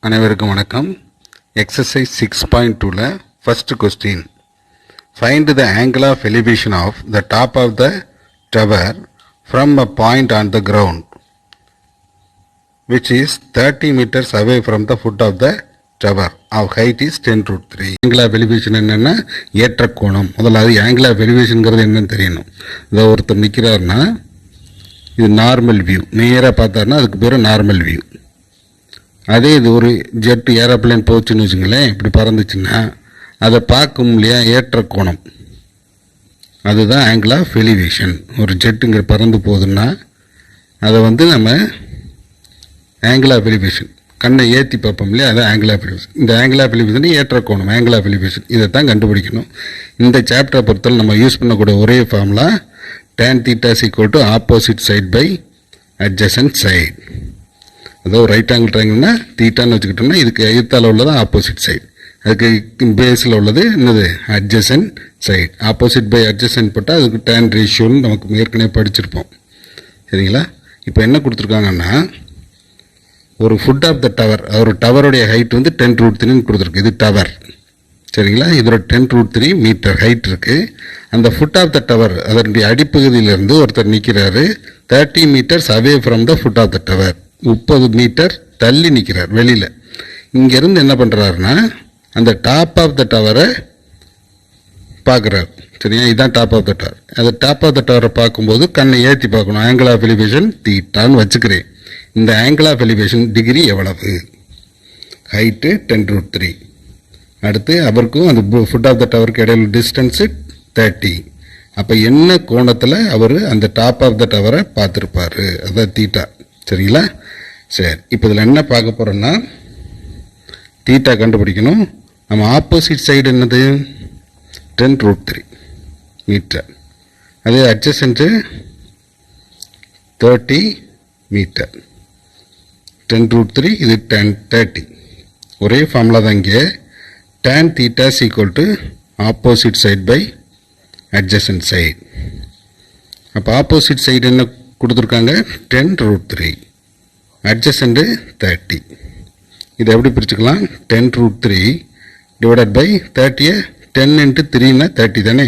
அனைவருக்கும் வணக்கம். எக்ஸசைஸ் 6.2ல first question, find the angle of elevation of the top of the tower from a point on the ground which is 30 meters away from the foot of the tower of height is 10√3. Angle of elevation என்னன்னா ஏற்ற கோணம். முதல்ல angle of எலிவேஷன்ங்கிறது என்னன்னு தெரியணும். இதை ஒருத்தர் நிற்கிறாருன்னா இது normal view, நேராக பார்த்தாருன்னா அதுக்கு பேர் நார்மல் வியூ. அதே இது ஒரு ஜெட் ஏரோப்ளேன் போச்சுன்னு வச்சுங்களேன், இப்படி பறந்துச்சுன்னா அதை பார்க்கும் இல்லையா ஏற்ற கோணம், அதுதான் ஆங்கிள் ஆஃப் எலிவேஷன். ஒரு ஜெட்டுங்கிற பறந்து போகுதுன்னா அதை நம்ம ஆங்கிள் ஆஃப் எலிவேஷன் கண்ணை ஏற்றி பார்ப்போம் இல்லையா, அதான் ஆங்கிள் ஆஃப் எலிவேஷன். இந்த ஆங்கிள் ஆஃப் எலிவேஷன் ஏற்ற கோணம் ஆங்கிள் ஆஃப் எலிவேஷன், இதை தான் கண்டுபிடிக்கணும். இந்த சாப்டரை பொறுத்தவரை நம்ம யூஸ் பண்ணக்கூடிய ஒரே formula tan theta is equal to opposite side by adjacent side. அதாவது ரைட் ஆங்கிள் ட்ரையாங்கிள்னா தீட்டான்னு வச்சுக்கிட்டோம்னா இதுக்கு எதிர்த்தால உள்ளது ஆப்போசிட் சைடு, அதுக்கு பேஸில் உள்ளது என்னது adjacent side. Opposite by adjacent போட்டால் அதுக்கு tan ரேஷியோன்னு நமக்கு ஏற்கனவே படிச்சிருப்போம். சரிங்களா? இப்போ என்ன கொடுத்துருக்காங்கன்னா ஒரு ஃபுட் ஆஃப் த டவர், ஒரு டவருடைய ஹைட் 10√3 கொடுத்துருக்கு. இது டவர். சரிங்களா? இதோட 10√3 மீட்டர் ஹைட் இருக்குது. அந்த ஃபுட் ஆஃப் த டவர் அதனுடைய அடிப்பகுதியிலேருந்து ஒருத்தர் நிற்கிறாரு 30 meters away from the foot of the tower. 30 meter தள்ளி நிற்கிறார் வெளியில். இங்கேருந்து என்ன பண்ணுறாருன்னா அந்த டாப் ஆஃப் த டவரை பார்க்குறாரு. சரியா? இதுதான் டாப் ஆஃப் த டவர். அந்த டாப் ஆஃப் த டவரை பார்க்கும்போது கண்ணை ஏற்றி பார்க்கணும். ஆங்கிள் ஆஃப் எலிவேஷன் தீட்டான்னு வச்சுக்கிறேன். இந்த ஆங்கிள் ஆஃப் எலிவேஷன் டிகிரி எவ்வளவு? ஹைட்டு 10√3. அடுத்து அவருக்கும் அந்த ஃபுட் ஆஃப் த டவருக்கு இடையில டிஸ்டன்ஸு 30. அப்போ என்ன கோணத்தில் அவர் அந்த டாப் ஆஃப் த டவரை பார்த்துருப்பார், அதான் தீட்டா. சரிங்களா? சரி, இப்போ இதில் என்ன பார்க்க போகிறோன்னா தீட்டா கண்டுபிடிக்கணும். நம்ம ஆப்போசிட் சைடு என்னது 10√3 மீட்டர், அதே அட்ஜசன்ட்டு 30 மீட்டர். 10√3 இது 1030. ஒரே ஃபார்முலா தான் இங்கே. tan theta is equal to opposite side by adjacent side. அப்போ ஆப்போசிட் சைடு என்ன கொடுத்துருக்காங்க 10√3, adjacent 30. இதை எப்படி பிரிச்சுக்கலாம்? 10√3 டிவைடட் பை 30 10 into 3னா 30 தானே,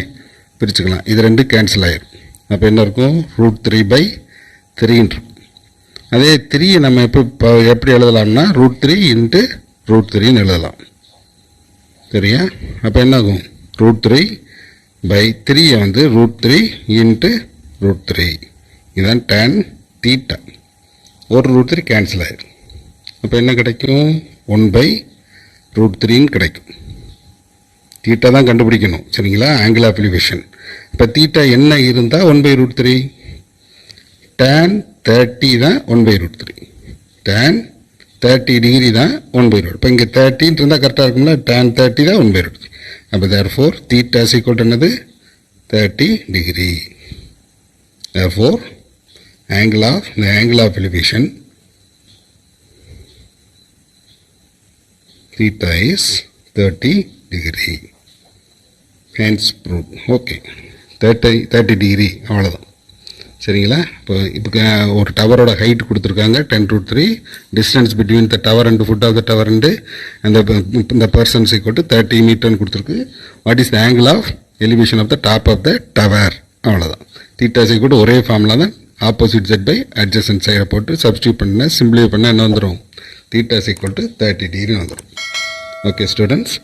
பிரிச்சுக்கலாம். இது ரெண்டு கேன்சல் ஆயிரும். அப்போ என்ன இருக்கும்? √3/3 இருக்கும். அதே 3 நம்ம எப்படி எழுதலாம்னா √3 into √3ன்னு எழுதலாம். சரியா? அப்போ என்ன ஆகும்? √3/3 √3 into √3. இதுதான் tan theta. ஒரு √3 கேன்சல் ஆயிடும். அப்போ என்ன கிடைக்கும்? 1/√3ன்னு கிடைக்கும். தீட்டா தான் கண்டுபிடிக்கணும். சரிங்களா? Angle of elevation. இப்போ தீட்டா என்ன இருந்தால் 1/√3? tan 30 தான் 1/√3. tan 30 டிகிரி தான் 1/√3. இப்போ இங்கே 30 இருந்தால் கரெக்டாக இருக்கும்ல, tan 30 தான் 1/√3. அப்போ therefore theta is equal to என்னது 30 degree. Therefore the angle of elevation theta is 30 degree. Hence proved. Okay, 30 degree அவ்வளோதான். சரிங்களா? இப்போ ஒரு டவரோட ஹைட் கொடுத்துருக்காங்க 10√3. Distance between the tower and foot of the tower and அந்த பர்சன்ஸ் ஈக்குவல் டு 30 மீட்டர்னு கொடுத்துருக்கு. What is the angle of elevation of the top of the tower? அவ்வளோதான். Theta is equal to ஒரே ஃபார்முலா தான், opposite side by adjacent சைடை போட்டு substitute பண்ண simplify பண்ண என்ன வந்துடும்? Theta is equal to 30 degree வந்துடும். Okay students.